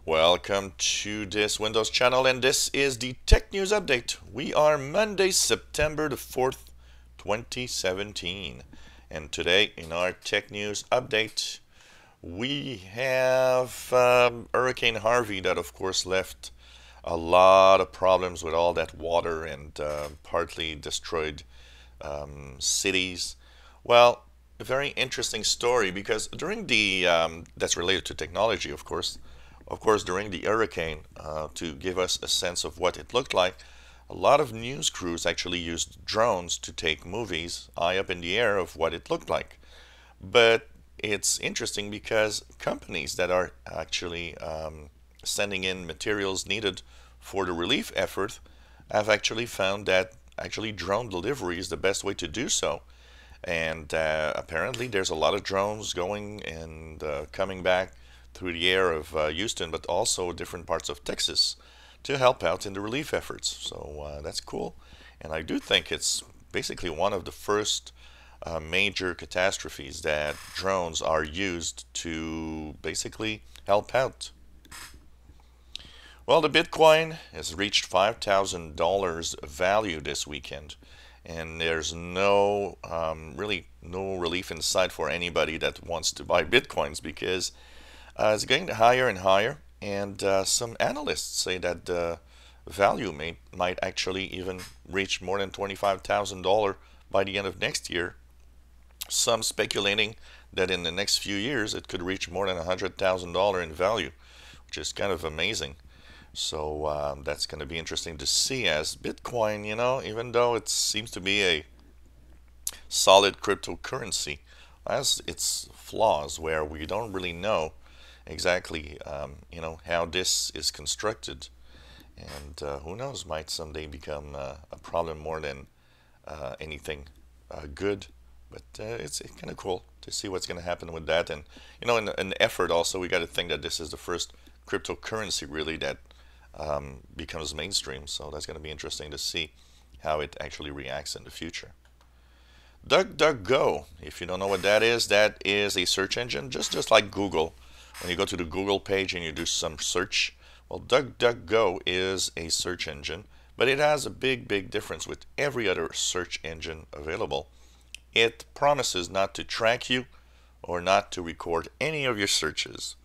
Welcome to this Windows channel, and this is the Tech News Update. We are Monday, September the 4th, 2017. And today, in our Tech News Update, we have Hurricane Harvey that, of course, left a lot of problems with all that water and partly destroyed cities. Well, a very interesting story because during the that's related to technology, of course, during the hurricane, to give us a sense of what it looked like, a lot of news crews actually used drones to take movies high up in the air of what it looked like. But it's interesting because companies that are actually sending in materials needed for the relief effort have actually found that actually drone delivery is the best way to do so. And apparently, there's a lot of drones going and coming back through the air of Houston, but also different parts of Texas to help out in the relief efforts. So that's cool. And I do think it's basically one of the first major catastrophes that drones are used to basically help out. Well, the Bitcoin has reached $5,000 value this weekend, and there's really no relief in sight for anybody that wants to buy Bitcoins because it's getting higher and higher, and some analysts say that the value might actually even reach more than $25,000 by the end of next year. Some speculating that in the next few years it could reach more than $100,000 in value, which is kind of amazing. So that's going to be interesting to see as Bitcoin, even though it seems to be a solid cryptocurrency, has its flaws where we don't really know exactly, how this is constructed. And who knows, might someday become a problem more than anything good. But it's kind of cool to see what's going to happen with that. And, in an effort also, we got to think that this is the first cryptocurrency really that becomes mainstream. So that's going to be interesting to see how it actually reacts in the future. DuckDuckGo, if you don't know what that is a search engine, just like Google. When you go to the Google page and you do some search, well, DuckDuckGo is a search engine, but it has a big difference with every other search engine available. It promises not to track you or not to record any of your searches.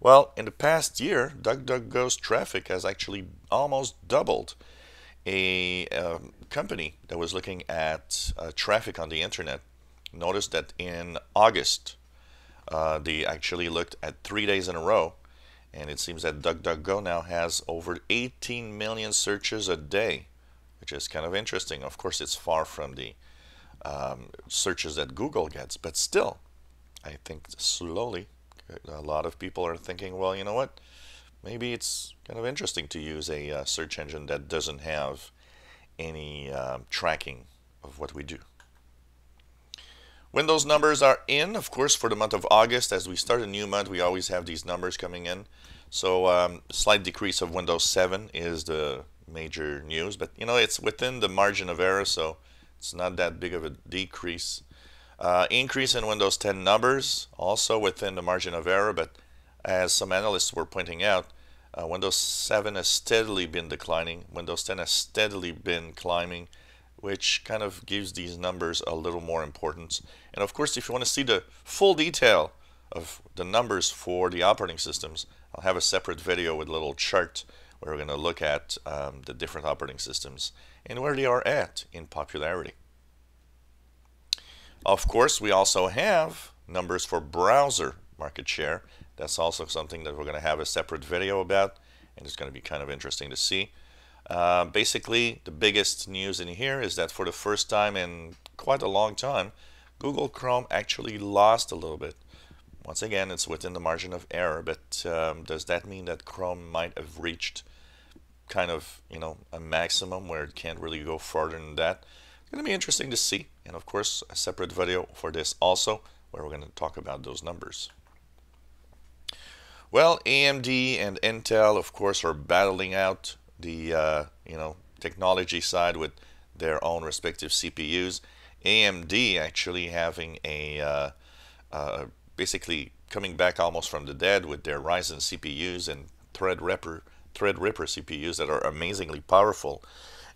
Well, in the past year, DuckDuckGo's traffic has actually almost doubled. A company that was looking at traffic on the internet noticed that in August, they actually looked at 3 days in a row, and it seems that DuckDuckGo now has over 18 million searches a day, which is kind of interesting. Of course, it's far from the searches that Google gets, but still, I think slowly a lot of people are thinking, well, you know what? Maybe it's kind of interesting to use a search engine that doesn't have any tracking of what we do. Windows numbers are in, of course, for the month of August. As we start a new month, we always have these numbers coming in. So slight decrease of Windows 7 is the major news, but it's within the margin of error, so it's not that big of a decrease. Increase in Windows 10 numbers, also within the margin of error, but as some analysts were pointing out, Windows 7 has steadily been declining. Windows 10 has steadily been climbing, which kind of gives these numbers a little more importance. And of course, if you want to see the full detail of the numbers for the operating systems, I'll have a separate video with a little chart where we're going to look at the different operating systems and where they are at in popularity. Of course, we also have numbers for browser market share. That's also something that we're going to have a separate video about, and it's going to be kind of interesting to see. Basically, the biggest news in here is that for the first time in quite a long time, Google Chrome actually lost a little bit. Once again, it's within the margin of error, but does that mean that Chrome might have reached kind of, a maximum where it can't really go further than that? It's going to be interesting to see, and of course, a separate video for this also, where we're going to talk about those numbers. Well, AMD and Intel, of course, are battling out the technology side with their own respective CPUs. AMD actually having basically coming back almost from the dead with their Ryzen CPUs and Threadripper CPUs that are amazingly powerful.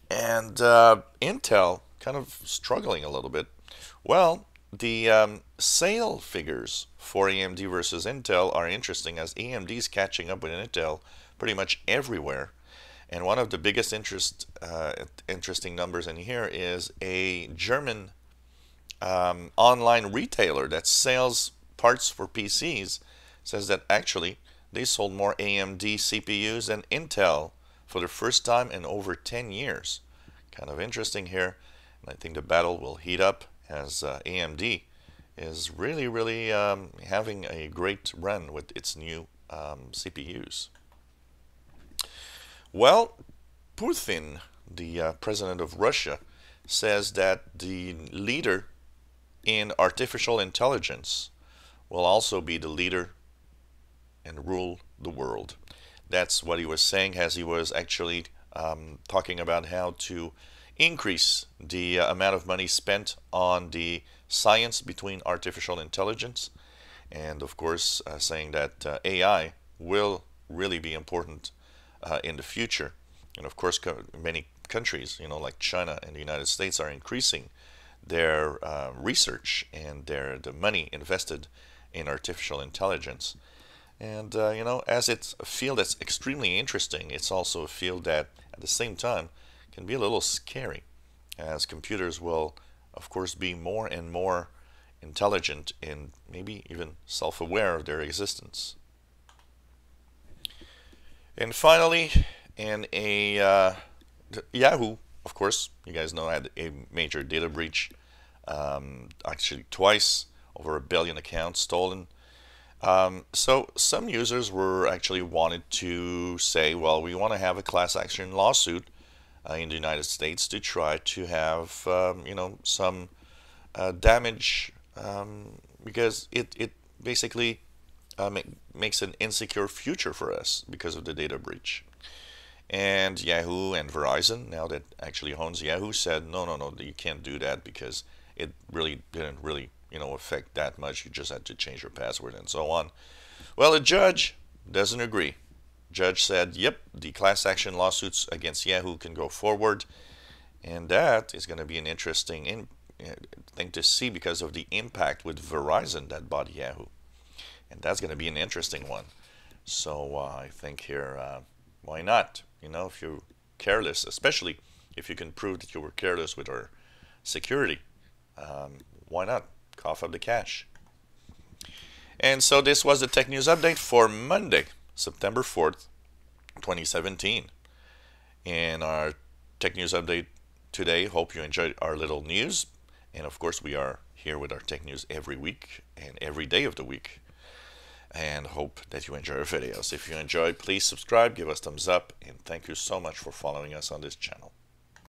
And Intel kind of struggling a little bit. Well, the sale figures for AMD versus Intel are interesting, as AMD is catching up with Intel pretty much everywhere. And one of the biggest interesting numbers in here is a German online retailer that sells parts for PCs says that actually they sold more AMD CPUs than Intel for the first time in over 10 years. Kind of interesting here. And I think the battle will heat up as AMD is really having a great run with its new CPUs. Well, Putin, the president of Russia, says that the leader in artificial intelligence will also be the leader and rule the world. That's what he was saying, as he was actually talking about how to increase the amount of money spent on the science between artificial intelligence, and of course saying that AI will really be important in the future. And of course many countries, like China and the United States, are increasing their research and the money invested in artificial intelligence. And as it's a field that's extremely interesting, it's also a field that at the same time can be a little scary, as computers will of course be more and more intelligent and maybe even self-aware of their existence. And finally, in a Yahoo, of course, you guys know, had a major data breach, actually twice, over 1 billion accounts stolen. So some users were actually wanted to say, well, we want to have a class action lawsuit in the United States to try to have some damage, because it basically makes an insecure future for us because of the data breach. And Yahoo and Verizon, now that actually owns Yahoo, said no, you can't do that because it really didn't affect that much. You just had to change your password and so on. Well, the judge doesn't agree. Judge said, yep, the class action lawsuits against Yahoo can go forward, and that is going to be an interesting thing to see because of the impact with Verizon that bought Yahoo, and that's going to be an interesting one. So I think here, why not? If you're careless, especially if you can prove that you were careless with our security, why not cough up the cash? And so this was the Tech News Update for Monday, September 4th, 2017. In our Tech News Update today, hope you enjoyed our little news. And of course, we are here with our tech news every week and every day of the week. And hope that you enjoy our videos. If you enjoyed, please subscribe, give us thumbs up, and thank you so much for following us on this channel.